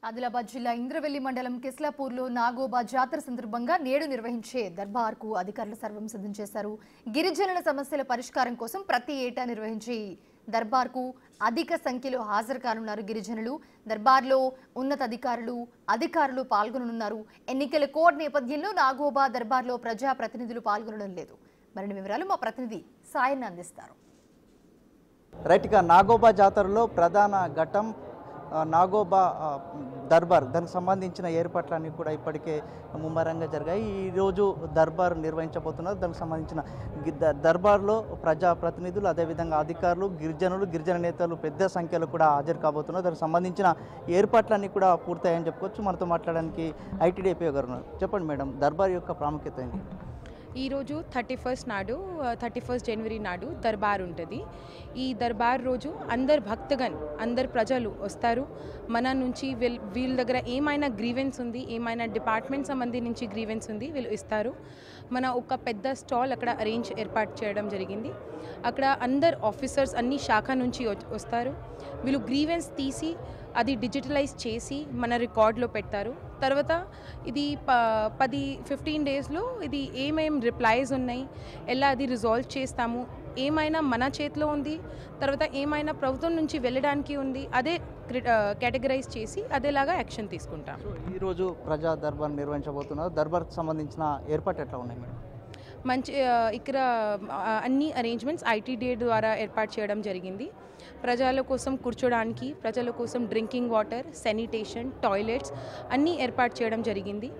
ఆదిలాబాద్ జిల్లా ఇంద్రవెల్లి మండలం కిస్లాపూర్లో నాగోబా జాతర సందర్భంగా నేడు నిర్వహించే దర్బార్కు అధికారులు సర్వం సిద్ధం చేశారు. గిరిజనుల సమస్యల పరిష్కారం కోసం ప్రతి ఏటా నిర్వహించే దర్బార్కు అధిక సంఖ్యలో హాజరు కానున్నారు గిరిజనులు. దర్బార్లో అధికారులు పాల్గొననున్నారు. ఎన్నికల కోడ్ నేపథ్యంలో నాగోబా దర్బార్లో ప్రజా ప్రతినిధులు పాల్గొనడం లేదు. మరిన్ని వివరాలు మా ప్రతినిధి సాయన్ అందిస్తారు. రైట్గా నాగోబా జాతరలో ప్రధాన ఘట్టం నాగోబా దర్బార్. దానికి సంబంధించిన ఏర్పాట్లన్నీ కూడా ఇప్పటికే ముమ్మరంగా జరిగాయి. ఈరోజు దర్బార్ నిర్వహించబోతున్నారు. దానికి సంబంధించిన దర్బార్లో ప్రజాప్రతినిధులు, అదేవిధంగా అధికారులు, గిరిజన నేతలు పెద్ద సంఖ్యలో కూడా హాజరు కాబోతున్నారు. దానికి సంబంధించిన ఏర్పాట్లన్నీ కూడా పూర్తయ్యాయని చెప్పుకోవచ్చు. మనతో మాట్లాడడానికి ఐటీడీపీ గారు ఉన్నారు. చెప్పండి మేడం, దర్బార్ యొక్క ప్రాముఖ్యత ఏంటి? ఈరోజు 31 జనవరి నాడు దర్బార్ ఉంటుంది. ఈ దర్బార్ రోజు అందరు ప్రజలు వస్తారు. మన నుంచి వీళ్ళ దగ్గర ఏమైనా గ్రీవెన్స్ ఉంది, ఏమైనా డిపార్ట్మెంట్ సంబంధించి గ్రీవెన్స్ ఉంది, వీళ్ళు ఇస్తారు. మన ఒక పెద్ద స్టాల్ అక్కడ ఏర్పాటు చేయడం జరిగింది. అక్కడ అందరు ఆఫీసర్స్ అన్ని శాఖ నుంచి వస్తారు. వీళ్ళు గ్రీవెన్స్ తీసి అది డిజిటలైజ్ చేసి మన రికార్డులో పెడతారు. తర్వాత ఇది 15 డేస్లో ఇది ఏమేం రిప్లైస్ ఉన్నాయి, ఎలా అది రిజాల్వ్ చేస్తాము, ఏమైనా మన చేతిలో ఉంది, తర్వాత ఏమైనా ప్రభుత్వం నుంచి వెళ్ళడానికి ఉంది, అదే కేటగరైజ్ చేసి అదేలాగా యాక్షన్ తీసుకుంటాం. ఈరోజు ప్రజా దర్బార్ నిర్వహించబోతున్నారు. దర్బార్కి సంబంధించిన ఏర్పాటు ఎట్లా ఉన్నాయి మేడం? ఇక్కడ అన్ని అరేంజ్మెంట్స్ ఐటీడీ ద్వారా ఏర్పాటు చేయడం జరిగింది. ప్రజల కోసం కూర్చోడానికి, ప్రజల కోసం డ్రింకింగ్ వాటర్, శానిటేషన్, టాయిలెట్స్ అన్నీ ఏర్పాటు చేయడం జరిగింది.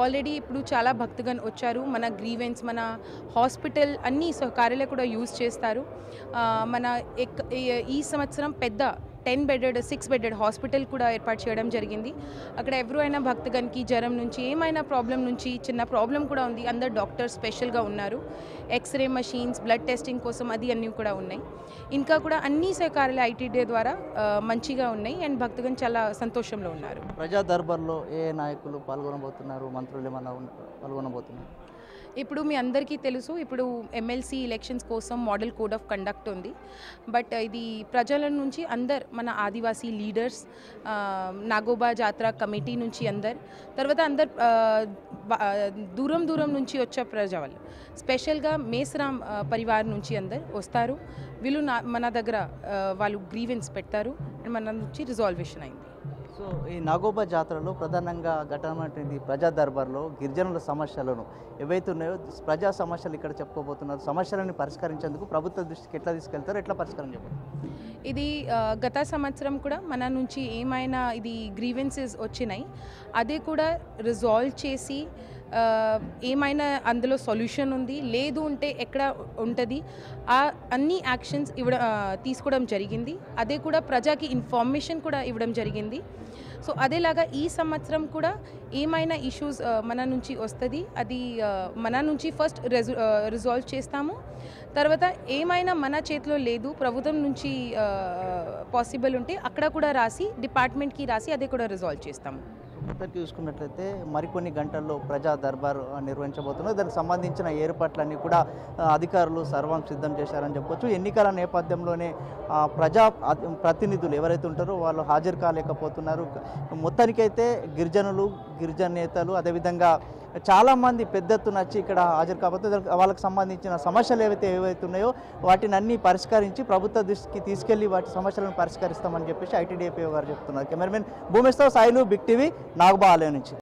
ఆల్రెడీ ఇప్పుడు చాలా భక్తుగণ వచ్చారు. మన గ్రీవెన్స్, మన హాస్పిటల్ అన్ని సహకార్యాలు కూడా యూజ్ చేస్తారు. ఈ సంవత్సరం పెద్ద 6 బెడెడ్ హాస్పిటల్ కూడా ఏర్పాటు చేయడం జరిగింది. అక్కడ ఎవరైనా భక్తుగణకి జ్వరం నుంచి, ఏమైనా ప్రాబ్లం నుంచి, చిన్న ప్రాబ్లం కూడా ఉంది, అందరు డాక్టర్స్ స్పెషల్గా ఉన్నారు. ఎక్స్రే మషీన్స్, బ్లడ్ టెస్టింగ్ కోసం అది అన్నీ కూడా ఉన్నాయి. ఇంకా కూడా అన్ని సహకారాలు ఐటీడీ ద్వారా మంచిగా ఉన్నాయి అండ్ భక్తుగణ చాలా సంతోషంలో ఉన్నారు. ప్రజా దర్బార్లో ఏ నాయకులు పాల్గొనబోతున్నారు, మంత్రులు ఏమన్నా పాల్గొనబోతున్నారు? ఇప్పుడు మీ అందరికీ తెలుసు, ఇప్పుడు ఎమ్మెల్సీ ఎలక్షన్స్ కోసం మోడల్ కోడ్ ఆఫ్ కండక్ట్ ఉంది. బట్ ఇది ప్రజల నుంచి మన ఆదివాసీ లీడర్స్, నాగోబా జాతర కమిటీ నుంచి తర్వాత దూరం నుంచి వచ్చే ప్రజలు, స్పెషల్గా మేస్రామ్ పరివార్ నుంచి వస్తారు. వీళ్ళు మన దగ్గర వాళ్ళు గ్రీవెన్స్ పెడతారు అండ్ మన నుంచి రిజాల్వేషన్ అయింది. సో ఈ నాగోబా జాతరలో ప్రధానంగా ఘటనటువంటి ప్రజా దర్బార్లో గిరిజనుల సమస్యలను ఏవైతే ఉన్నాయో, ప్రజా సమస్యలు ఇక్కడ చెప్పుకోబోతున్నారు. సమస్యలను పరిష్కరించేందుకు ప్రభుత్వ దృష్టికి ఎట్లా తీసుకెళ్తారో, ఎట్లా పరిష్కారం చెప్పండి. ఇది గత సంవత్సరం కూడా మన నుంచి ఏమైనా ఇది గ్రీవెన్సెస్ వచ్చినాయి, అదే కూడా రిజాల్వ్ చేసి ఏమైనా అందులో సొల్యూషన్ ఉంది లేదు ఉంటే ఎక్కడ ఉంటుంది, అన్ని యాక్షన్స్ తీసుకోవడం జరిగింది. అదే కూడా ప్రజాకి ఇన్ఫర్మేషన్ కూడా ఇవ్వడం జరిగింది. సో అదేలాగా ఈ సంవత్సరం కూడా ఏమైనా ఇష్యూస్ మన నుంచి వస్తుంది, అది మన నుంచి ఫస్ట్ రిజాల్వ్ చేస్తాము. తర్వాత ఏమైనా మన చేతిలో లేదు, ప్రభుత్వం నుంచి పాసిబుల్ ఉంటే అక్కడ కూడా డిపార్ట్మెంట్కి రాసి అదే కూడా రిజాల్వ్ చేస్తాము. మొత్తానికి చూసుకున్నట్లయితే మరికొన్ని గంటల్లో ప్రజా దర్బార్ నిర్వహించబోతున్నారు. దానికి సంబంధించిన ఏర్పాట్లన్నీ కూడా అధికారులు సర్వం సిద్ధం చేశారని చెప్పొచ్చు. ఎన్నికల నేపథ్యంలోనే ప్రతినిధులు ఎవరైతే ఉంటారో వాళ్ళు హాజరు కాలేకపోతున్నారు. మొత్తానికైతే గిరిజన నేతలు, అదేవిధంగా చాలామంది పెద్ద ఎత్తున వచ్చి ఇక్కడ హాజరు కాకపోతే వాళ్ళకి సంబంధించిన సమస్యలు ఏవైతే ఉన్నాయో వాటిని అన్నీ పరిష్కరించి ప్రభుత్వ దృష్టికి తీసుకెళ్లి వాటి సమస్యలను పరిష్కరిస్తామని చెప్పేసి ఐటీడీపీ గారు చెప్తున్నారు. Cameraman Bhumeshwar, Sailu, big TV, Nagoba ఆలయం నుంచి.